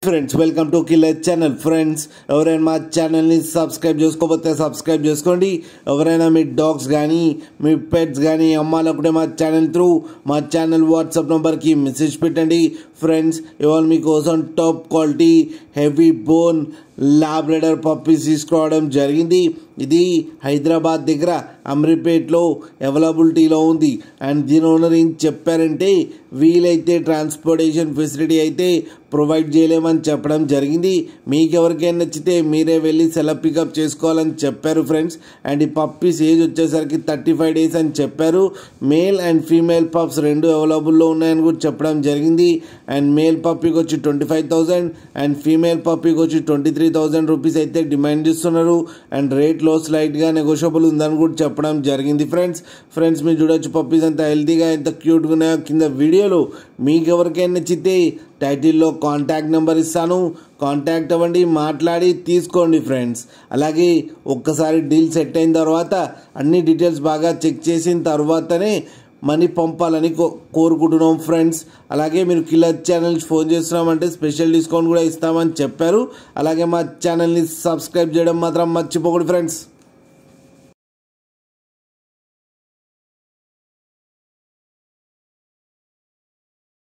Friends welcome to killer channel. Friends ఎవరైనా మా ఛానల్ని సబ్స్క్రైబ్ చేసుకోకపోతే సబ్స్క్రైబ్ చేసుకోండి. ఎవరైనా మీ డాగ్స్ కానీ మీ పెట్స్ కానీ అమ్మాలనుకుంటే మా ఛానల్ త్రూ మా ఛానల్ వాట్సాప్ నెంబర్కి మెసేజ్ పెట్టండి. ఫ్రెండ్స్ ఇవాళ మీకోసం top quality heavy bone Labrador puppies తీసుకురావడం జరిగింది. ఇది హైదరాబాద్ దగ్గర అమీర్పేట్లో అవైలబిలిటీలో ఉంది. అండ్ దీని ఓనర్ ఏం చెప్పారంటే వీలైతే ట్రాన్స్పోర్టేషన్ ఫెసిలిటీ అయితే ప్రొవైడ్ చేయలేమని చెప్పడం జరిగింది. మీకు ఎవరికైనా నచ్చితే మీరే వెళ్ళి సెలవు పికప్ చేసుకోవాలని చెప్పారు ఫ్రెండ్స్. అండ్ ఈ పప్పీస్ ఏజ్ వచ్చేసరికి 35 days అని చెప్పారు. మేల్ అండ్ ఫీమేల్ పప్స్ రెండు అవైలబుల్లో ఉన్నాయని కూడా చెప్పడం జరిగింది. అండ్ మేల్ పప్పీకి వచ్చి 25,000 అండ్ ఫీమేల్ పప్పీకి వచ్చి 23,000 రూపీస్ అయితే డిమాండ్ చేస్తున్నారు. అండ్ రేట్లో స్లైట్గా నెగోషియబుల్ ఉందని కూడా చెప్పడం జరిగింది. ఫ్రెండ్స్ మీరు చూడొచ్చు పప్పీస్ అంత హెల్తీగా ఎంత క్యూట్గా ఉన్నాయో. కింద వీడియోలో మీకు ఎవరికైనా నచ్చితే టైటిల్లో కాంటాక్ట్ నెంబర్ ఇస్తాను, కాంటాక్ట్ అవ్వండి, మాట్లాడి తీసుకోండి ఫ్రెండ్స్. అలాగే ఒక్కసారి డీల్ సెట్ అయిన తర్వాత అన్ని డీటెయిల్స్ బాగా చెక్ చేసిన తర్వాతనే మనీ పంపాలని కోరుకుంటున్నాం ఫ్రెండ్స్. అలాగే మీరు కిల్లర్ ఛానల్ ఫోన్ చేస్తున్నామంటే స్పెషల్ డిస్కౌంట్ కూడా ఇస్తామని చెప్పారు. అలాగే మా ఛానల్ని సబ్స్క్రైబ్ చేయడం మాత్రం మర్చిపోకూడదు ఫ్రెండ్స్.